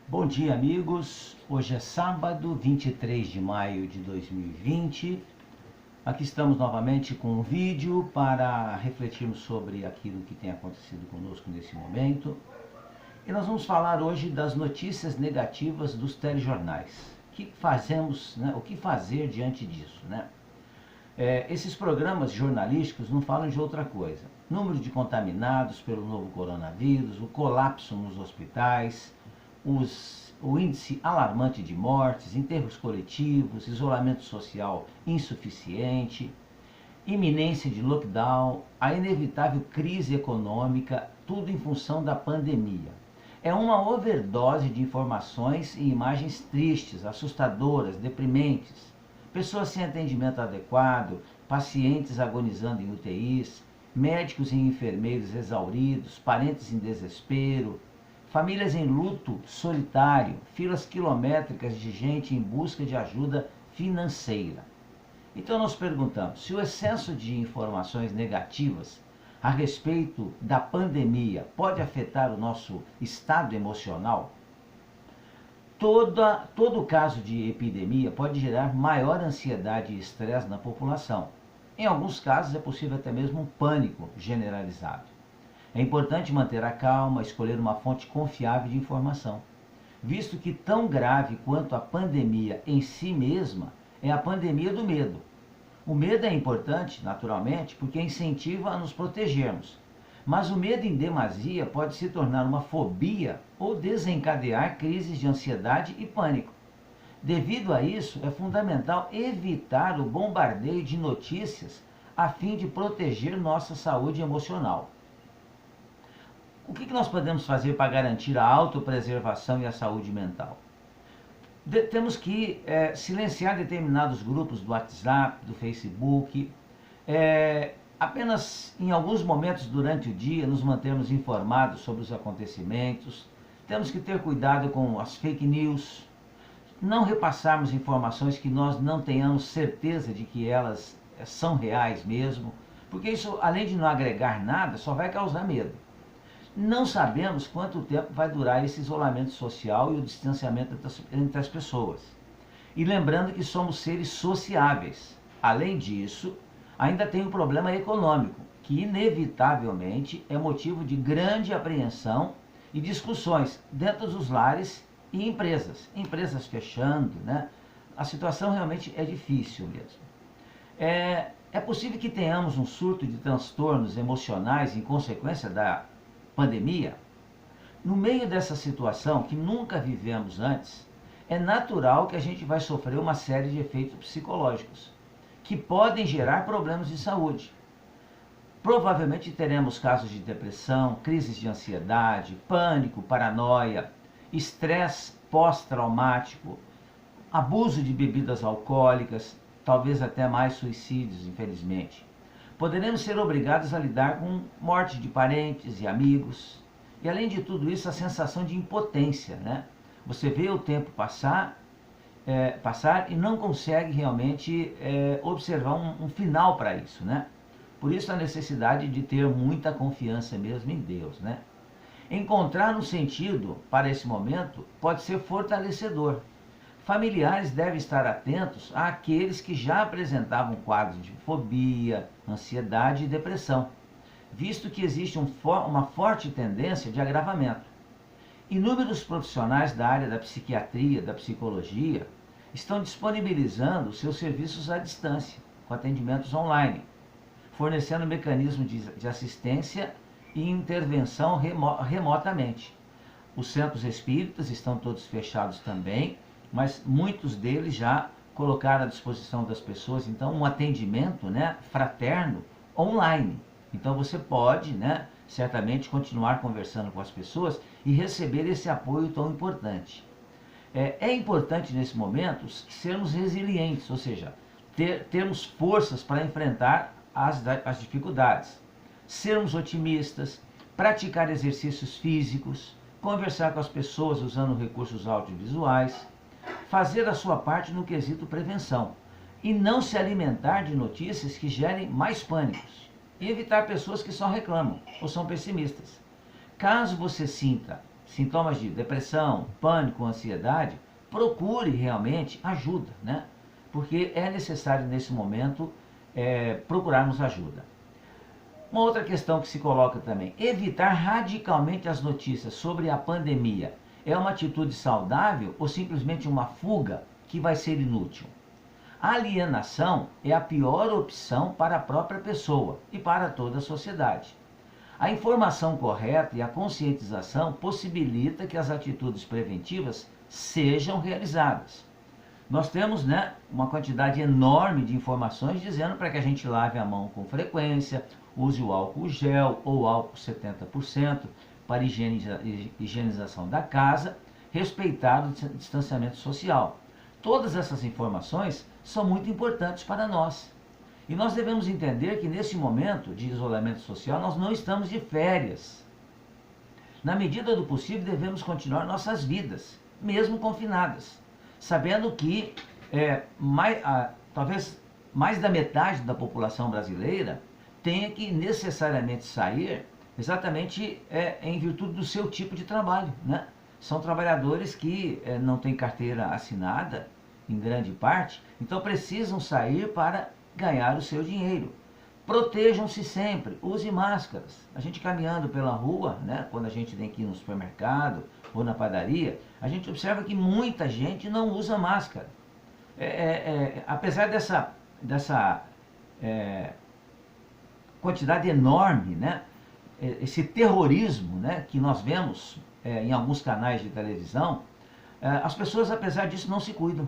Bom dia, amigos. Hoje é sábado, 23 de maio de 2020. Aqui estamos novamente com um vídeo para refletirmos sobre aquilo que tem acontecido conosco nesse momento. E nós vamos falar hoje das notícias negativas dos telejornais. O que fazemos, né? O que fazer diante disso, né? Esses programas jornalísticos não falam de outra coisa. Número de contaminados pelo novo coronavírus, o colapso nos hospitais, o índice alarmante de mortes, enterros coletivos, isolamento social insuficiente, iminência de lockdown, a inevitável crise econômica, tudo em função da pandemia. É uma overdose de informações e imagens tristes, assustadoras, deprimentes. Pessoas sem atendimento adequado, pacientes agonizando em UTIs, médicos e enfermeiros exauridos, parentes em desespero, famílias em luto solitário, filas quilométricas de gente em busca de ajuda financeira. Então nós perguntamos, se o excesso de informações negativas a respeito da pandemia pode afetar o nosso estado emocional? Todo caso de epidemia pode gerar maior ansiedade e estresse na população. Em alguns casos é possível até mesmo um pânico generalizado. É importante manter a calma, escolher uma fonte confiável de informação, visto que tão grave quanto a pandemia em si mesma é a pandemia do medo. O medo é importante, naturalmente, porque incentiva a nos protegermos. Mas o medo em demasia pode se tornar uma fobia ou desencadear crises de ansiedade e pânico. Devido a isso, é fundamental evitar o bombardeio de notícias a fim de proteger nossa saúde emocional. O que nós podemos fazer para garantir a autopreservação e a saúde mental? Temos que silenciar determinados grupos do WhatsApp, do Facebook, apenas em alguns momentos durante o dia nos mantermos informados sobre os acontecimentos. Temos que ter cuidado com as fake news, não repassarmos informações que nós não tenhamos certeza de que elas são reais mesmo, porque isso, além de não agregar nada, só vai causar medo. Não sabemos quanto tempo vai durar esse isolamento social e o distanciamento entre as pessoas. E lembrando que somos seres sociáveis. Além disso, ainda tem um problema econômico, que inevitavelmente é motivo de grande apreensão e discussões dentro dos lares e empresas. Empresas fechando, né? A situação realmente é difícil mesmo. É possível que tenhamos um surto de transtornos emocionais em consequência da pandemia. No meio dessa situação que nunca vivemos antes, é natural que a gente vai sofrer uma série de efeitos psicológicos que podem gerar problemas de saúde. Provavelmente teremos casos de depressão, crises de ansiedade, pânico, paranoia, estresse pós-traumático, abuso de bebidas alcoólicas, talvez até mais suicídios, infelizmente. Poderemos ser obrigados a lidar com morte de parentes e amigos. E além de tudo isso, a sensação de impotência, né? Você vê o tempo passar e não consegue realmente observar um final para isso, né? Por isso a necessidade de ter muita confiança mesmo em Deus, né? Encontrar um sentido para esse momento pode ser fortalecedor. Familiares devem estar atentos àqueles que já apresentavam quadros de fobia, ansiedade e depressão, visto que existe uma forte tendência de agravamento. Inúmeros profissionais da área da psiquiatria, da psicologia, estão disponibilizando seus serviços à distância, com atendimentos online, fornecendo mecanismos de assistência e intervenção remotamente. Os centros espíritas estão todos fechados também, mas muitos deles já colocaram à disposição das pessoas, então, um atendimento, né, fraterno online. Então você pode, né, certamente continuar conversando com as pessoas e receber esse apoio tão importante. É importante nesse momento sermos resilientes, ou seja, termos forças para enfrentar as dificuldades, sermos otimistas, praticar exercícios físicos, conversar com as pessoas usando recursos audiovisuais, fazer a sua parte no quesito prevenção e não se alimentar de notícias que gerem mais pânicos e evitar pessoas que só reclamam ou são pessimistas. Caso você sinta sintomas de depressão, pânico, ansiedade, procure realmente ajuda, né? Porque é necessário nesse momento procurarmos ajuda. Uma outra questão que se coloca também, evitar radicalmente as notícias sobre a pandemia é uma atitude saudável ou simplesmente uma fuga que vai ser inútil? A alienação é a pior opção para a própria pessoa e para toda a sociedade. A informação correta e a conscientização possibilita que as atitudes preventivas sejam realizadas. Nós temos, né, uma quantidade enorme de informações dizendo para que a gente lave a mão com frequência, use o álcool gel ou álcool 70% para higienização da casa, respeitar o distanciamento social. Todas essas informações são muito importantes para nós. E nós devemos entender que nesse momento de isolamento social nós não estamos de férias. Na medida do possível devemos continuar nossas vidas, mesmo confinadas, sabendo que talvez mais da metade da população brasileira tenha que necessariamente sair exatamente em virtude do seu tipo de trabalho, né? São trabalhadores que não têm carteira assinada, em grande parte, então precisam sair para ganhar o seu dinheiro. Protejam-se sempre, use máscaras. A gente caminhando pela rua, né, quando a gente tem que ir no supermercado ou na padaria, a gente observa que muita gente não usa máscara. Apesar dessa quantidade enorme, né, esse terrorismo, né, que nós vemos em alguns canais de televisão, as pessoas, apesar disso, não se cuidam.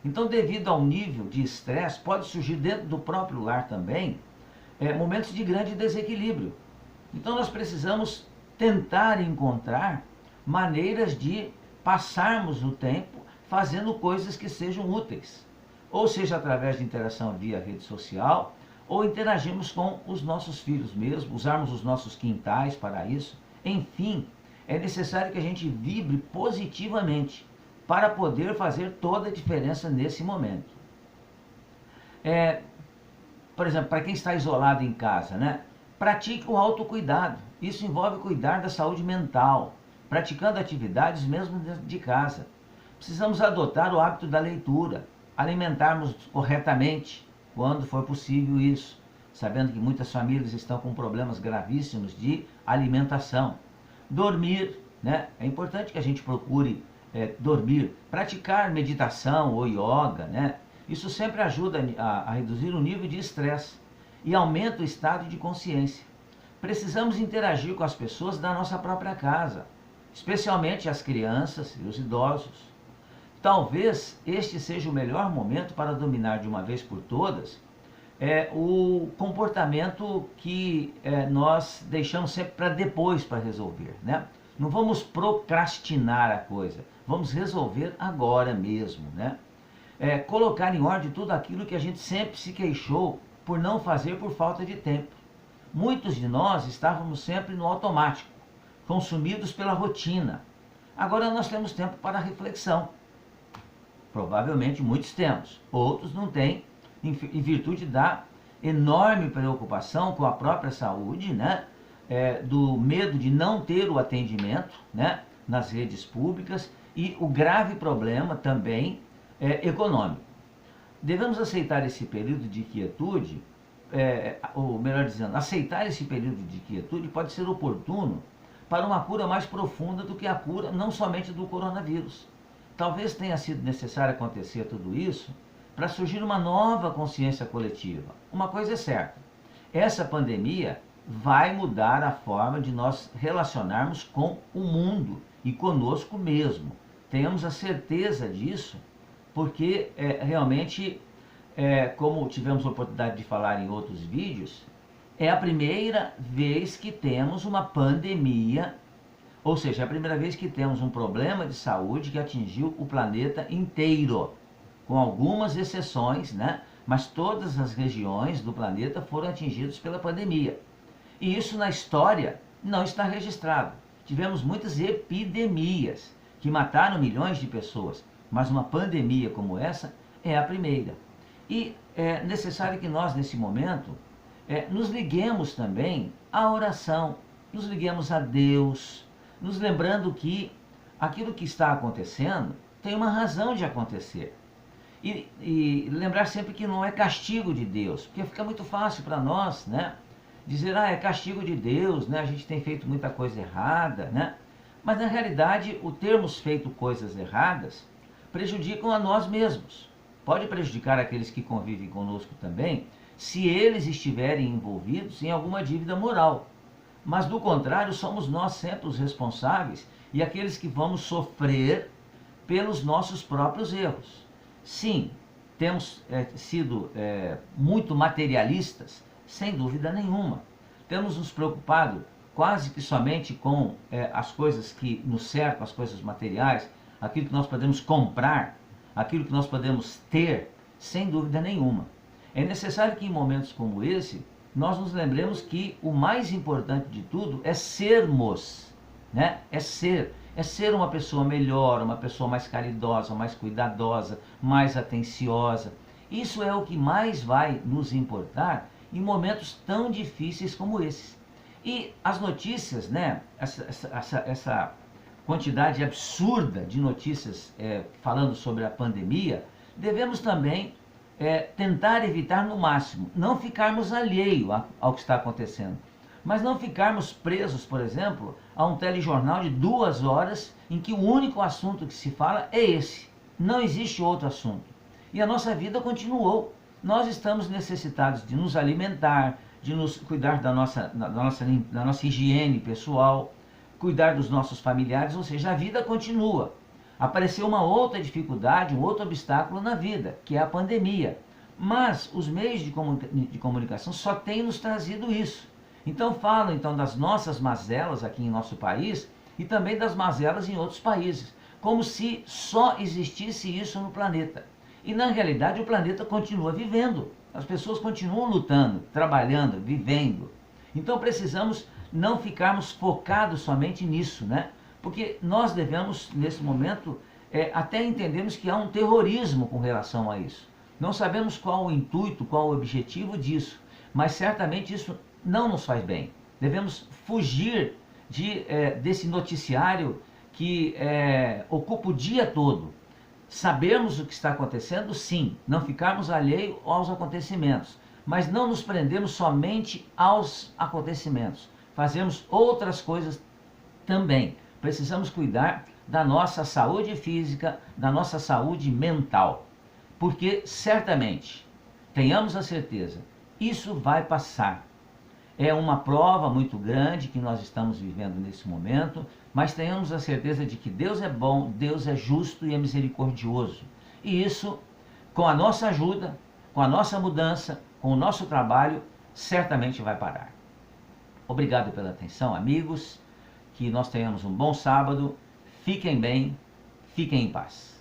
Então, devido ao nível de estresse, pode surgir dentro do próprio lar também momentos de grande desequilíbrio. Então, nós precisamos tentar encontrar maneiras de passarmos o tempo fazendo coisas que sejam úteis. Ou seja, através de interação via rede social, ou interagirmos com os nossos filhos mesmo, usarmos os nossos quintais para isso. Enfim, é necessário que a gente vibre positivamente para poder fazer toda a diferença nesse momento. Por exemplo, para quem está isolado em casa, né? Pratique o autocuidado. Isso envolve cuidar da saúde mental, praticando atividades mesmo dentro de casa. Precisamos adotar o hábito da leitura, alimentarmos corretamente, quando for possível isso, sabendo que muitas famílias estão com problemas gravíssimos de alimentação. Dormir, né? É importante que a gente procure dormir, praticar meditação ou yoga, né? Isso sempre ajuda a reduzir o nível de estresse e aumenta o estado de consciência. Precisamos interagir com as pessoas da nossa própria casa, especialmente as crianças e os idosos. Talvez este seja o melhor momento para dominar de uma vez por todas o comportamento que nós deixamos sempre para depois para resolver, né? Não vamos procrastinar a coisa, vamos resolver agora mesmo, né? Colocar em ordem tudo aquilo que a gente sempre se queixou por não fazer por falta de tempo. Muitos de nós estávamos sempre no automático, consumidos pela rotina. Agora nós temos tempo para reflexão. Provavelmente muitos temos, outros não têm, em virtude da enorme preocupação com a própria saúde, né? Do medo de não ter o atendimento, né, nas redes públicas e o grave problema também econômico. Devemos aceitar esse período de quietude, ou melhor dizendo, aceitar esse período de quietude pode ser oportuno para uma cura mais profunda do que a cura não somente do coronavírus. Talvez tenha sido necessário acontecer tudo isso para surgir uma nova consciência coletiva. Uma coisa é certa, essa pandemia vai mudar a forma de nós relacionarmos com o mundo e conosco mesmo. Tenhamos a certeza disso, porque realmente, como tivemos a oportunidade de falar em outros vídeos, é a primeira vez que temos uma pandemia, ou seja, é a primeira vez que temos um problema de saúde que atingiu o planeta inteiro, com algumas exceções, né? Mas todas as regiões do planeta foram atingidas pela pandemia. E isso na história não está registrado. Tivemos muitas epidemias que mataram milhões de pessoas, mas uma pandemia como essa é a primeira. E é necessário que nós, nesse momento, nos liguemos também à oração, nos liguemos a Deus, nos lembrando que aquilo que está acontecendo tem uma razão de acontecer. E lembrar sempre que não é castigo de Deus, porque fica muito fácil para nós, né? Dizer, é castigo de Deus, né? A gente tem feito muita coisa errada, né? Mas na realidade, o termos feito coisas erradas prejudicam a nós mesmos. Pode prejudicar aqueles que convivem conosco também, se eles estiverem envolvidos em alguma dívida moral. Mas do contrário, somos nós sempre os responsáveis e aqueles que vamos sofrer pelos nossos próprios erros. Sim, temos sido muito materialistas, sem dúvida nenhuma. Temos nos preocupado quase que somente com as coisas que nos cercam, as coisas materiais, aquilo que nós podemos comprar, aquilo que nós podemos ter, sem dúvida nenhuma. É necessário que em momentos como esse, nós nos lembremos que o mais importante de tudo é sermos, né? É ser uma pessoa melhor, uma pessoa mais caridosa, mais cuidadosa, mais atenciosa. Isso é o que mais vai nos importar em momentos tão difíceis como esses. E as notícias, né? Essa quantidade absurda de notícias falando sobre a pandemia, devemos também tentar evitar no máximo, não ficarmos alheio ao que está acontecendo. Mas não ficarmos presos, por exemplo, a um telejornal de 2 horas em que o único assunto que se fala é esse. Não existe outro assunto. E a nossa vida continuou. Nós estamos necessitados de nos alimentar, de nos cuidar da nossa higiene pessoal, cuidar dos nossos familiares, ou seja, a vida continua. Apareceu uma outra dificuldade, um outro obstáculo na vida, que é a pandemia. Mas os meios de comunicação só têm nos trazido isso. Então falam das nossas mazelas aqui em nosso país e também das mazelas em outros países, como se só existisse isso no planeta. E na realidade o planeta continua vivendo, as pessoas continuam lutando, trabalhando, vivendo. Então precisamos não ficarmos focados somente nisso, né? Porque nós devemos, nesse momento, até entendermos que há um terrorismo com relação a isso. Não sabemos qual o intuito, qual o objetivo disso, mas certamente isso não nos faz bem. Devemos fugir desse noticiário que ocupa o dia todo. Sabermos o que está acontecendo, sim, não ficarmos alheios aos acontecimentos, mas não nos prendemos somente aos acontecimentos. Fazemos outras coisas também. Precisamos cuidar da nossa saúde física, da nossa saúde mental, porque certamente, tenhamos a certeza, isso vai passar. É uma prova muito grande que nós estamos vivendo nesse momento, mas tenhamos a certeza de que Deus é bom, Deus é justo e é misericordioso. E isso, com a nossa ajuda, com a nossa mudança, com o nosso trabalho, certamente vai parar. Obrigado pela atenção, amigos. Que nós tenhamos um bom sábado. Fiquem bem, fiquem em paz.